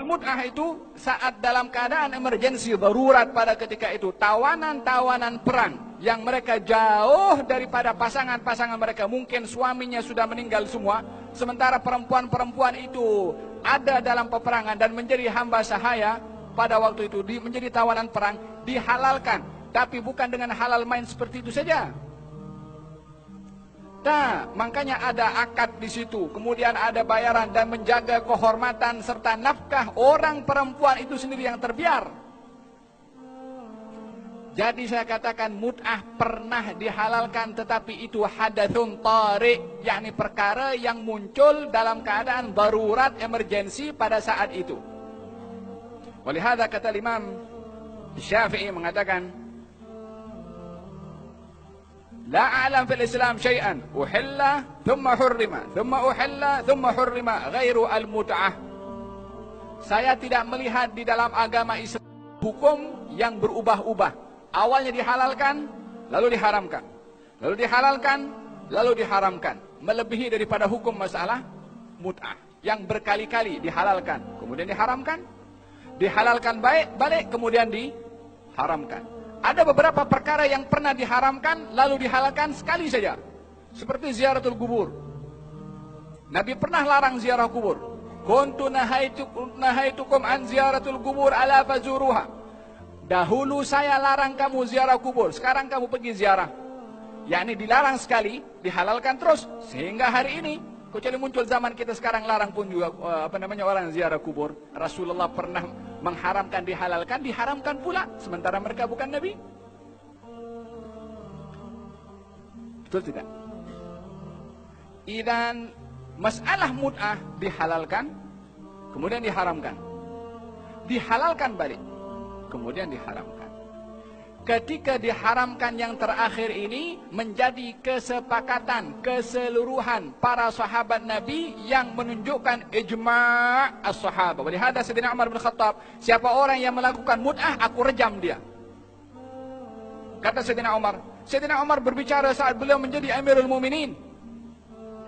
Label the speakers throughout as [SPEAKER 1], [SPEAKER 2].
[SPEAKER 1] mut'ah itu saat dalam keadaan emergensi, darurat pada ketika itu. Tawanan-tawanan perang yang mereka jauh daripada pasangan-pasangan mereka. Mungkin suaminya sudah meninggal semua. Sementara perempuan-perempuan itu ada dalam peperangan dan menjadi hamba sahaya pada waktu itu. Menjadi tawanan perang, dihalalkan. Tapi bukan dengan halal main seperti itu saja. Nah, makanya ada akad di situ, kemudian ada bayaran dan menjaga kehormatan serta nafkah orang perempuan itu sendiri yang terbiar. Jadi saya katakan mut'ah pernah dihalalkan, tetapi itu hadatsun tari', yakni perkara yang muncul dalam keadaan darurat emergensi pada saat itu. Walihada kata Imam Syafi'i mengatakan, la a'lam fil Islam syai'an uhilla thumma hurrima thumma uhilla thumma hurrima ghairu al-mut'ah. Saya tidak melihat di dalam agama Islam hukum yang berubah-ubah. Awalnya dihalalkan, lalu diharamkan. Lalu dihalalkan, lalu diharamkan. Melebihi daripada hukum masalah mut'ah yang berkali-kali dihalalkan, kemudian diharamkan. Dihalalkan balik, kemudian diharamkan. Ada beberapa perkara yang pernah diharamkan lalu dihalalkan sekali saja. Seperti ziaratul kubur. Nabi pernah larang ziarah kubur. Kuntu nahaitukum an ziaratul kubur ala fazuruha. Dahulu saya larang kamu ziarah kubur, sekarang kamu pergi ziarah. Yakni dilarang sekali, dihalalkan terus sehingga hari ini. Kecuali muncul zaman kita sekarang larang pun juga orang ziarah kubur. Rasulullah pernah mengharamkan, dihalalkan, diharamkan pula, sementara mereka bukan Nabi. Betul tidak? Idan masalah mut'ah dihalalkan, kemudian diharamkan. Dihalalkan balik, kemudian diharamkan. Ketika diharamkan yang terakhir ini menjadi kesepakatan keseluruhan para sahabat Nabi yang menunjukkan ijma' as-sahabah. Walihada Sayyidina Umar bin Khattab, siapa orang yang melakukan mut'ah, aku rejam dia. Kata Sayyidina Umar. Sayyidina Umar berbicara saat beliau menjadi Amirul Mukminin.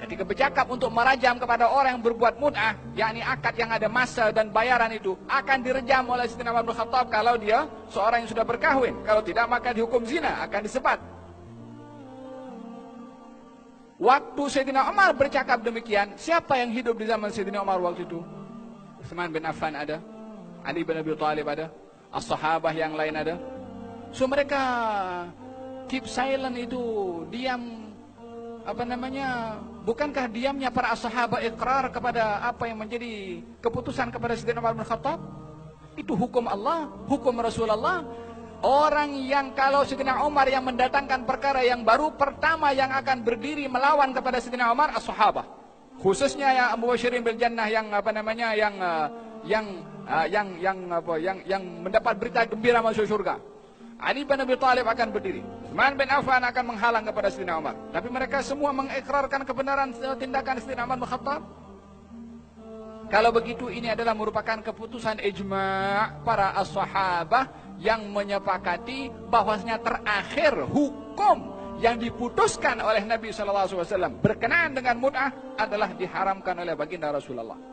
[SPEAKER 1] Ketika bercakap untuk merajam kepada orang yang berbuat mut'ah, yakni akad yang ada masa dan bayaran itu, akan direjam oleh Sayyidina Umar bin Khattab kalau dia seorang yang sudah berkahwin. Kalau tidak, maka dihukum zina, akan disebat. Waktu Sayyidina Umar bercakap demikian, siapa yang hidup di zaman Sayyidina Umar waktu itu? Utsman bin Affan ada, Ali bin Abi Thalib ada, as-sahabah yang lain ada. So mereka keep silent itu, diam. Bukankah diamnya para sahabat ikrar kepada apa yang menjadi keputusan kepada Sayyidina Umar bin Khattab? Itu hukum Allah, hukum Rasulullah. Orang yang kalau Sayyidina Umar yang mendatangkan perkara yang baru, pertama yang akan berdiri melawan kepada Sayyidina Umar as-sahabah. Khususnya yang Abu Bashirin bil Jannah yang mendapat berita gembira masuk surga. Ali bin Abi Thalib akan berdiri. Utsman bin Affan akan menghalang kepada Sayyidina Umar. Tapi mereka semua mengikrarkan kebenaran tindakan Sayyidina Umar bin Khattab. Kalau begitu, ini adalah merupakan keputusan ijma' para as-sahabah yang menyepakati bahwasanya terakhir hukum yang diputuskan oleh Nabi SAW berkenaan dengan mut'ah adalah diharamkan oleh baginda Rasulullah.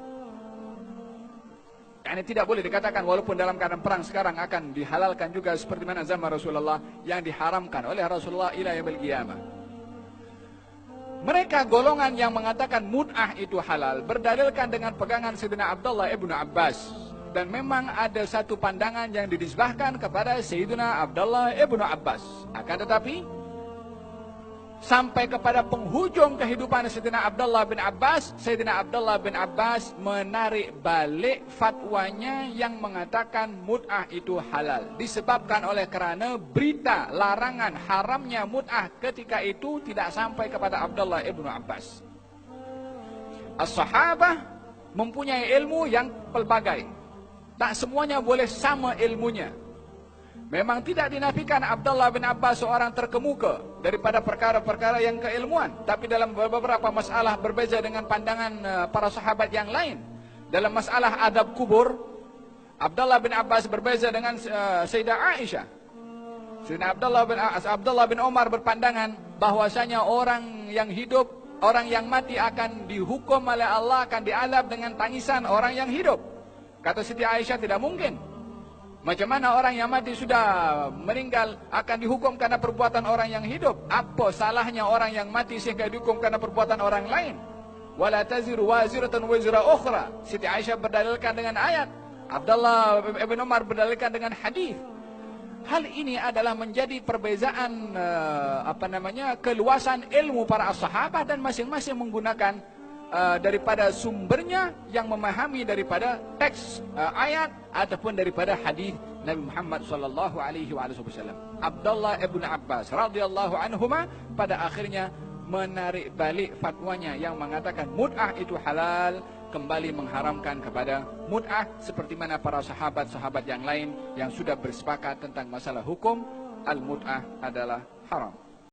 [SPEAKER 1] Yani tidak boleh dikatakan walaupun dalam keadaan perang sekarang akan dihalalkan juga seperti mana zaman Rasulullah yang diharamkan oleh Rasulullah ila yaumil qiyamah. Mereka golongan yang mengatakan mut'ah itu halal berdalilkan dengan pegangan Sayyidina Abdullah ibnu Abbas, dan memang ada satu pandangan yang dinisbahkan kepada Sayyidina Abdullah ibnu Abbas. Akan tetapi sampai kepada penghujung kehidupan Sayyidina Abdullah bin Abbas, Sayyidina Abdullah bin Abbas menarik balik fatwanya yang mengatakan mut'ah itu halal. Disebabkan oleh kerana berita larangan haramnya mut'ah ketika itu tidak sampai kepada Abdullah ibnu Abbas. As-sahabah mempunyai ilmu yang pelbagai. Tak semuanya boleh sama ilmunya. Memang tidak dinafikan Abdullah bin Abbas seorang terkemuka daripada perkara-perkara yang keilmuan. Tapi dalam beberapa masalah berbeza dengan pandangan para sahabat yang lain. Dalam masalah adab kubur, Abdullah bin Abbas berbeza dengan Sayyidah Aisyah. Sayyidina Abdullah bin Umar berpandangan bahwasanya orang yang hidup, orang yang mati akan dihukum oleh Allah, akan diazab dengan tangisan orang yang hidup. Kata Siti Aisyah, tidak mungkin. Macam mana orang yang mati sudah meninggal akan dihukum karena perbuatan orang yang hidup? Apa salahnya orang yang mati sehingga dihukum karena perbuatan orang lain? Wala taziru waziratun wizra ukhra. Siti Aisyah berdalilkan dengan ayat, Abdullah ibn Umar berdalilkan dengan hadis. Hal ini adalah menjadi perbezaan keluasan ilmu para sahabat, dan masing-masing menggunakan daripada sumbernya yang memahami daripada teks ayat ataupun daripada hadis Nabi Muhammad sallallahu alaihi wasallam. Abdullah ibn Abbas radhiyallahu anhuma pada akhirnya menarik balik fatwanya yang mengatakan mut'ah itu halal, kembali mengharamkan kepada mut'ah, seperti mana para sahabat-sahabat yang lain yang sudah bersepakat tentang masalah hukum al-mut'ah adalah haram.